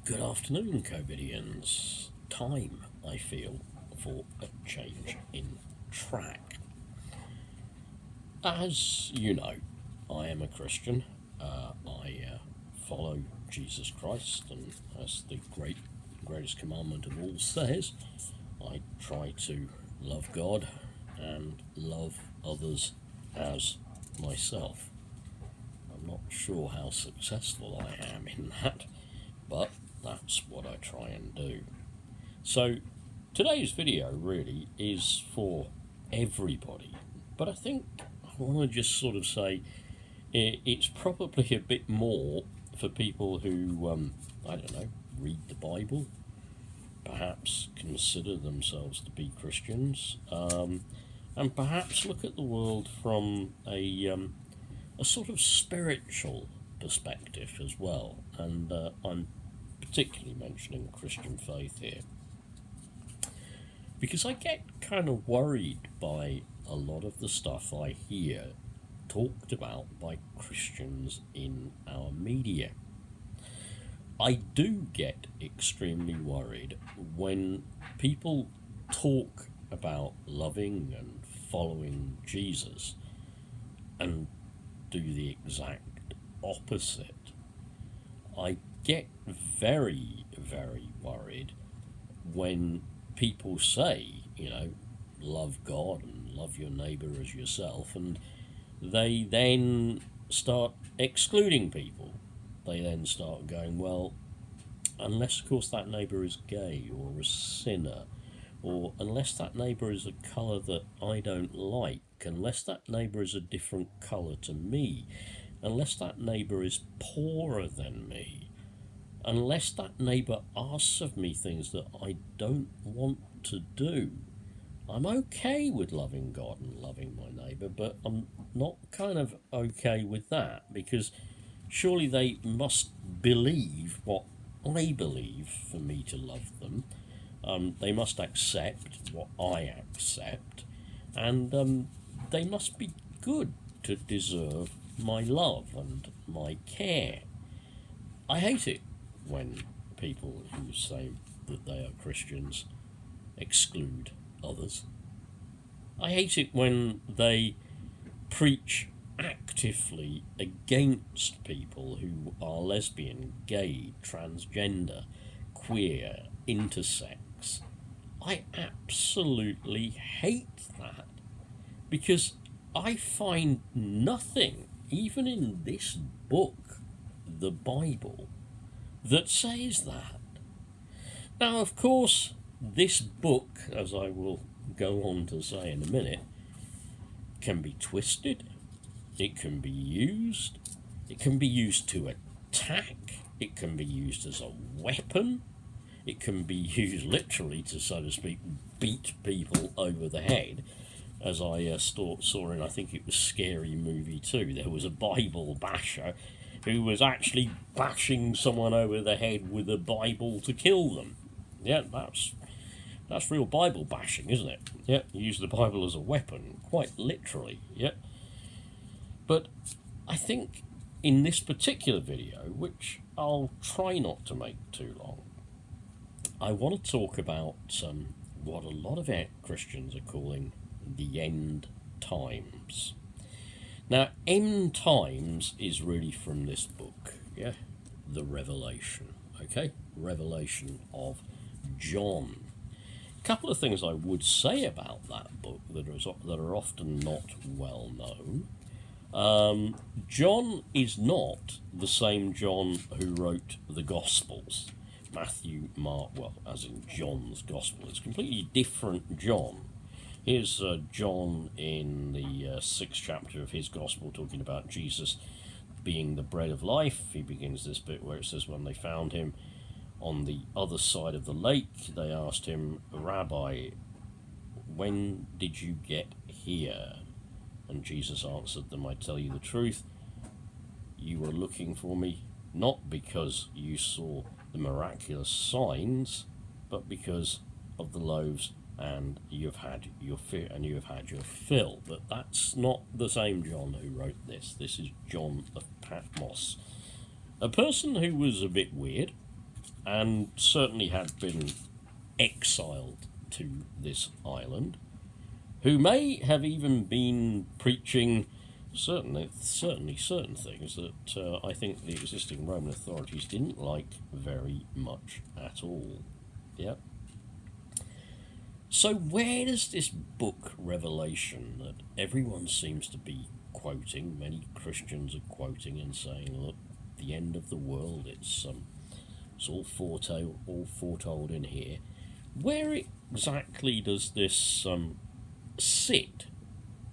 Good afternoon, Covidians. Time, I feel, for a change in track. As you know, I am a Christian. I follow Jesus Christ, and as the greatest commandment of all says, I try to love God and love others as myself. I'm not sure how successful I am in that, but that's what I try and do. So today's video really is for everybody, but I think I want to just sort of say it's probably a bit more for people who, I don't know, read the Bible, perhaps consider themselves to be Christians, and perhaps look at the world from a sort of spiritual perspective as well. And I'm particularly mentioning Christian faith here, because I get kind of worried by a lot of the stuff I hear talked about by Christians in our media. I do get extremely worried when people talk about loving and following Jesus and do the exact opposite. I get very, very worried when people say, love God and love your neighbour as yourself, and they then start excluding people. They then start going, well, unless, of course, that neighbour is gay or a sinner, or unless that neighbour is a colour that I don't like, unless that neighbour is a different colour to me, unless that neighbour is poorer than me, unless that neighbour asks of me things that I don't want to do, I'm okay with loving God and loving my neighbour, but I'm not kind of okay with that, because surely they must believe what I believe for me to love them. They must accept what I accept, and they must be good to deserve my love and my care. I hate it when people who say that they are Christians exclude others. I hate it when they preach actively against people who are lesbian, gay, transgender, queer, intersex. I absolutely hate that, because I find nothing, even in this book, the Bible, that says that. Now, of course, this book, as I will go on to say in a minute, can be twisted, it can be used to attack, it can be used as a weapon, it can be used literally to, so to speak, beat people over the head. As I saw in, I think it was Scary Movie 2, there was a Bible basher who was actually bashing someone over the head with a Bible to kill them. Yeah, that's real Bible bashing, isn't it? Yeah, you use the Bible as a weapon, quite literally, yeah. But I think in this particular video, which I'll try not to make too long, I want to talk about what a lot of Christians are calling the end times. Now, end times is really from this book, yeah, the Revelation, okay? Revelation of John. A couple of things I would say about that book that are often not well known. John is not the same John who wrote the Gospels. Matthew, Mark, well, as in John's Gospel. It's a completely different John. Here's John in the 6th chapter of his Gospel talking about Jesus being the bread of life. He begins this bit where it says, when they found him on the other side of the lake, they asked him, Rabbi, when did you get here? And Jesus answered them, I tell you the truth, you were looking for me not because you saw the miraculous signs, but because of the loaves, and you've had your fill. But that's not the same John who wrote this. This is John of Patmos, a person who was a bit weird, and certainly had been exiled to this island, who may have even been preaching certainly certain things that I think the existing Roman authorities didn't like very much at all. Yeah. So where does this book Revelation that everyone seems to be quoting, many Christians are quoting and saying, look, the end of the world, it's all foretold in here. Where exactly does this sit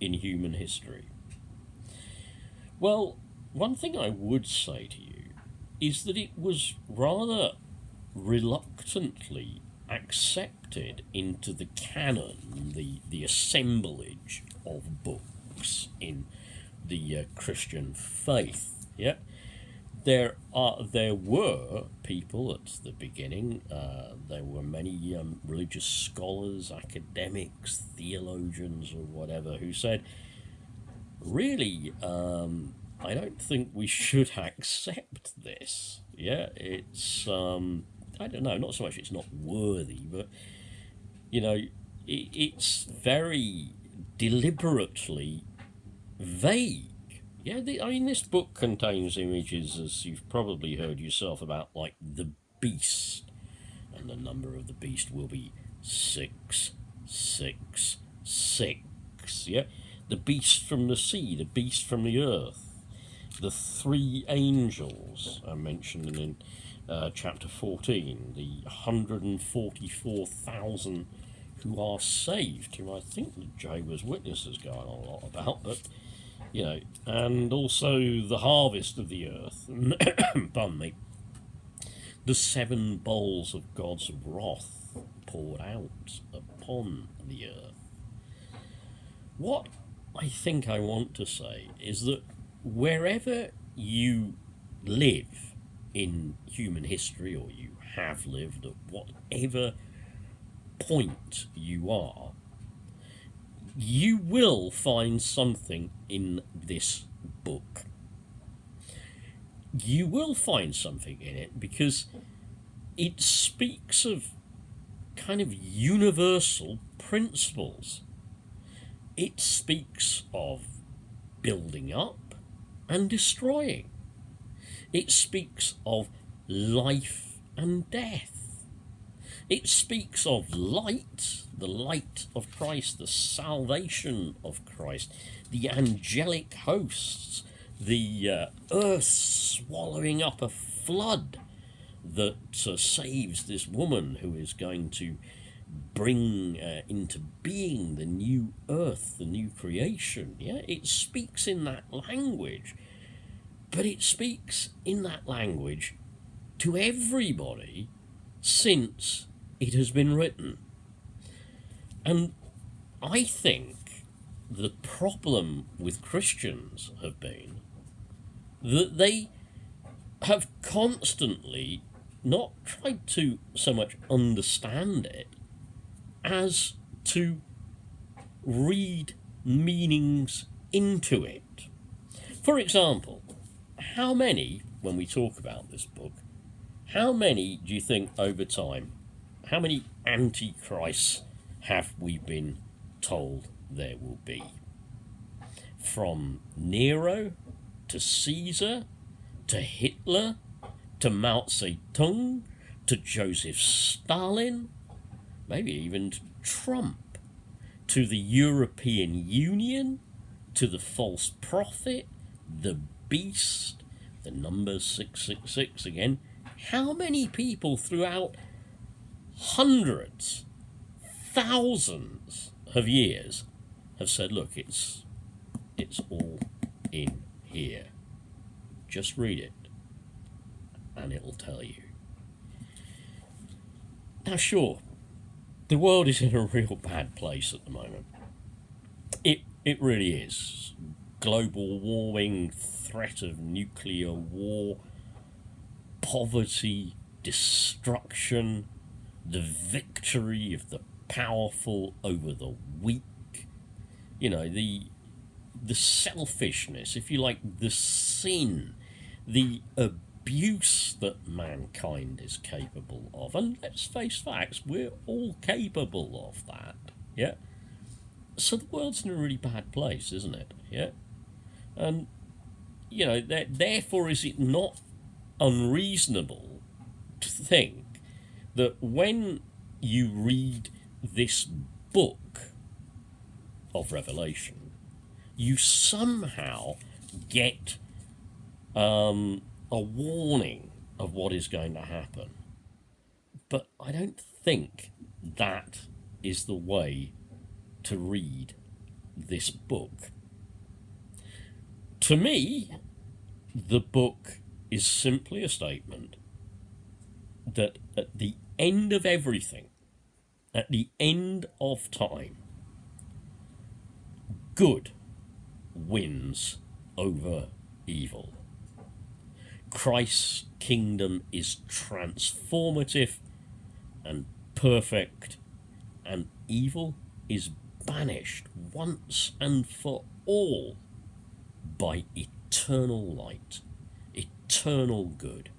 in human history? Well, one thing I would say to you is that it was rather reluctantly accepted into the canon, the assemblage of books in the Christian faith. Yeah, there were people at the beginning. There were many religious scholars, academics, theologians, or whatever, who said, really, I don't think we should accept this. Yeah, it's I don't know, not so much it's not worthy, but it's very deliberately vague. Yeah, this book contains images, as you've probably heard yourself, about like the beast, and the number of the beast will be 666. Yeah, the beast from the sea, the beast from the earth, the three angels are mentioned in chapter 14, the 144,000 who are saved, who I think the Jehovah's Witnesses go on a lot about, but and also the harvest of the earth, pardon me, the 7 bowls of God's wrath poured out upon the earth. What I think I want to say is that wherever you live in human history, or you have lived, at whatever point you are, you will find something in this book. You will find something in it because it speaks of kind of universal principles. It speaks of building up and destroying. It speaks of life and death. It speaks of light, the light of Christ, the salvation of Christ, the angelic hosts, the earth swallowing up a flood that saves this woman who is going to bring into being the new earth, the new creation. Yeah, it speaks in that language, but it speaks in that language to everybody since it has been written. And I think the problem with Christians have been that they have constantly not tried to so much understand it as to read meanings into it. For example, how many, when we talk about this book, how many do you think over time, how many antichrists have we been told there will be? From Nero to Caesar to Hitler to Mao Zedong to Joseph Stalin, maybe even to Trump, to the European Union, to the false prophet, the beast, the number 666 again. How many people throughout hundreds, thousands of years have said, look, it's all in here. Just read it and it'll tell you. Now sure, the world is in a real bad place at the moment. It really is. Global warming, threat of nuclear war, poverty, destruction, the victory of the powerful over the weak, the selfishness, if you like, the sin, the abuse, that mankind is capable of. And let's face facts, we're all capable of that. Yeah? So the world's in a really bad place, isn't it? Yeah? And, you know, therefore is it not unreasonable to think that when you read this book of Revelation, you somehow get a warning of what is going to happen. But I don't think that is the way to read this book. To me, the book is simply a statement that at the end of everything, at the end of time, good wins over evil. Christ's kingdom is transformative and perfect, and evil is banished once and for all by eternal light, eternal good,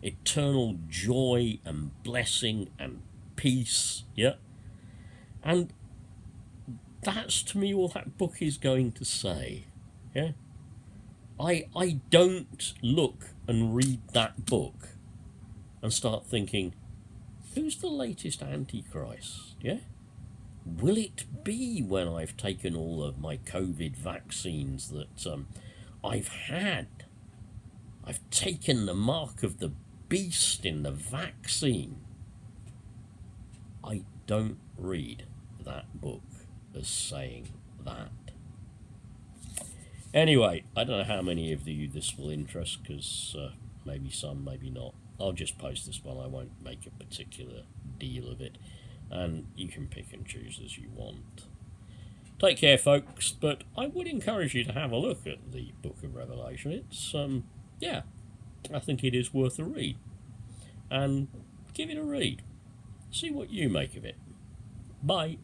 eternal joy and blessing and peace. Yeah? And that's to me all that book is going to say. Yeah? I don't look and read that book and start thinking, who's the latest Antichrist? Yeah? Will it be when I've taken all of my COVID vaccines that I've had? I've taken the mark of the beast in the vaccine. I don't read that book as saying that. Anyway, I don't know how many of you this will interest, because maybe some, maybe not. I'll just post this one. I won't make a particular deal of it, and you can pick and choose as you want. Take care, folks, but I would encourage you to have a look at the Book of Revelation. It's, yeah, I think it is worth a read. And give it a read. See what you make of it. Bye.